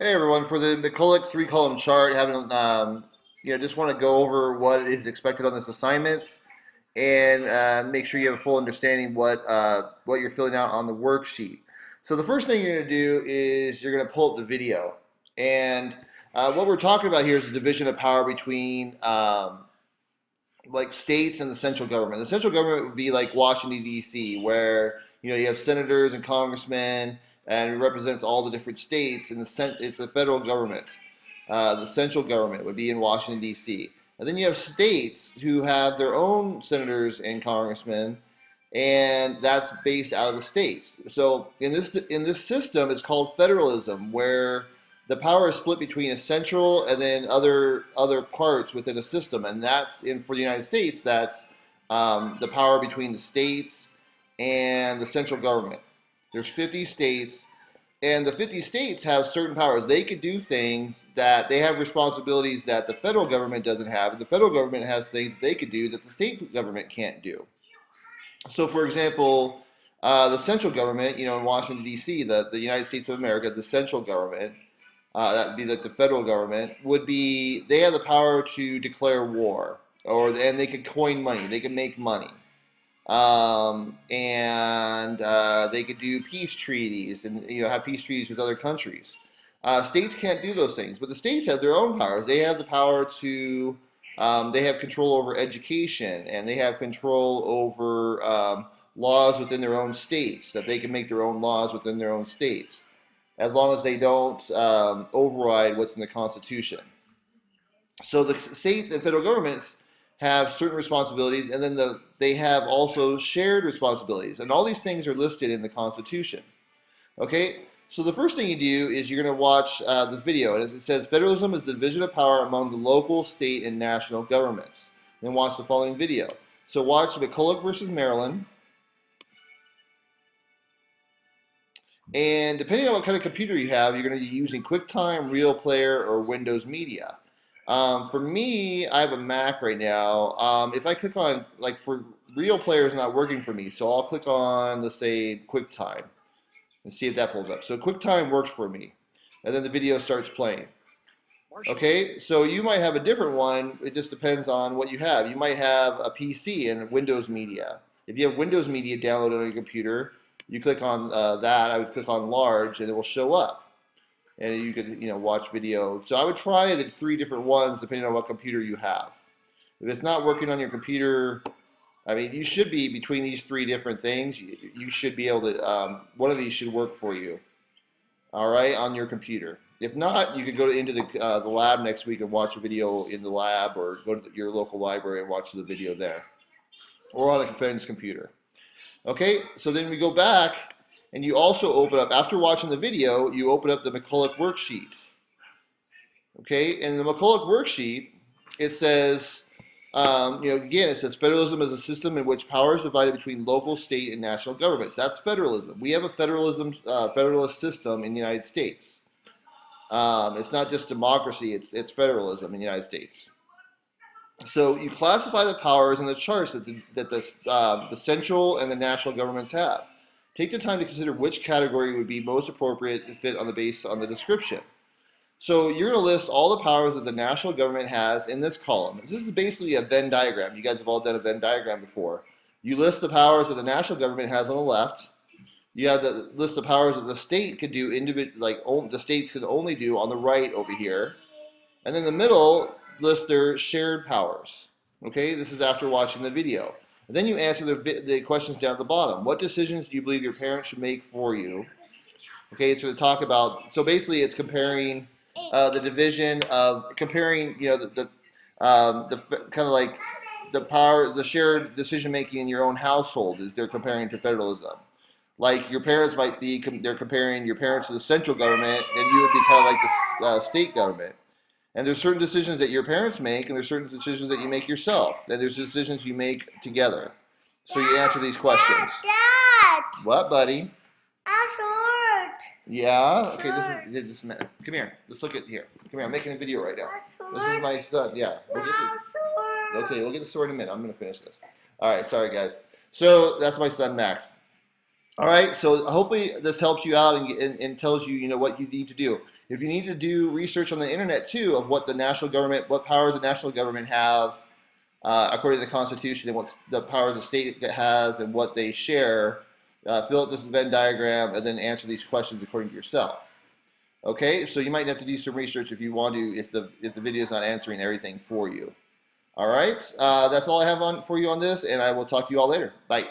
Hey everyone, for the McCullough three-column chart, just want to go over what is expected on this assignments and make sure you have a full understanding what you're filling out on the worksheet. So the first thing you're going to do is you're going to pull up the video, and what we're talking about here is the division of power between like states and the central government. The central government would be like Washington D.C., where you have senators and congressmen, and it represents all the different states. And it's the federal government. The central government would be in Washington D.C. And then you have states who have their own senators and congressmen, and that's based out of the states. So in this system, it's called federalism, where the power is split between a central and then other parts within a system, and for the United States, that's the power between the states and the central government. There's 50 states, and the 50 states have certain powers. They could do things that they have responsibilities that the federal government doesn't have, and the federal government has things they could do that the state government can't do. So, for example, the central government, in Washington D.C., the United States of America, the central government, that would be like the federal government, they have the power to declare war, and they could coin money, they could make money, and they could do peace treaties and have peace treaties with other countries. States can't do those things, but the states have their own powers. They have the power to they have control over education, and they have control over laws within their own states, that they can make their own laws within their own states, as long as they don't override what's in the Constitution. So the state and federal governments have certain responsibilities, and then they have also shared responsibilities, and all these things are listed in the Constitution. Okay, so the first thing you do is you're going to watch this video, and it says federalism is the division of power among the local, state, and national governments. Then watch the following video. So watch McCullough versus Maryland. And depending on what kind of computer you have, you're going to be using QuickTime, Real Player, or Windows Media. For me, I have a Mac right now. If I click on, like, for Real Player is not working for me, so I'll click on, let's say, QuickTime and see if that pulls up. So QuickTime works for me, and then the video starts playing. Okay, so you might have a different one. It just depends on what you have. You might have a PC and Windows Media. If you have Windows Media downloaded on your computer, you click on that. I would click on large, and it will show up, and you could watch video. So I would try the 3 different ones depending on what computer you have. If it's not working on your computer, I mean, you should be between these 3 different things. You should be able to. One of these should work for you. All right, on your computer. If not, you could go into the lab next week and watch a video in the lab, or go to your local library and watch the video there, or on a friend's computer. Okay, so then we go back, and you also open up, after watching the video, you open up the McCullough worksheet. Okay, in the McCullough worksheet, it says, again, it says federalism is a system in which power is divided between local, state, and national governments. That's federalism. We have a federalist system in the United States. It's not just democracy, it's federalism in the United States. So you classify the powers in the charts that the central and the national governments have. Take the time to consider which category would be most appropriate to fit based on the description. So you're going to list all the powers that the national government has in this column. This is basically a Venn diagram. You guys have all done a Venn diagram before. You list the powers that the national government has on the left. You have the list of powers that the state could do the states could only do on the right over here. And then the middle lists their shared powers. Okay, this is after watching the video. And then you answer the questions down at the bottom. What decisions do you believe your parents should make for you? Okay, it's going to talk about, so basically it's comparing the division of, the kind of like the power, the shared decision making in your own household is they're comparing to federalism. Like your parents they're comparing your parents to the central government, and you would be kind of like the state government. And there's certain decisions that your parents make, and there's certain decisions that you make yourself. And there's decisions you make together. So you answer these questions. Dad! What, buddy? I'm short. Yeah? Okay, this is come here. Let's look at here. Come here, I'm making a video right now. This is my son. Yeah. Okay, we'll get the sword in a minute. I'm going to finish this. All right, sorry, guys. So that's my son, Max. All right, so hopefully this helps you out and tells you, what you need to do. If you need to do research on the internet too of what the national government, what powers the national government have according to the Constitution and what the powers the state has and what they share, fill out this Venn diagram and then answer these questions according to yourself. Okay, so you might have to do some research if you want to, if the video is not answering everything for you. All right, that's all I have on for you on this, and I will talk to you all later. Bye.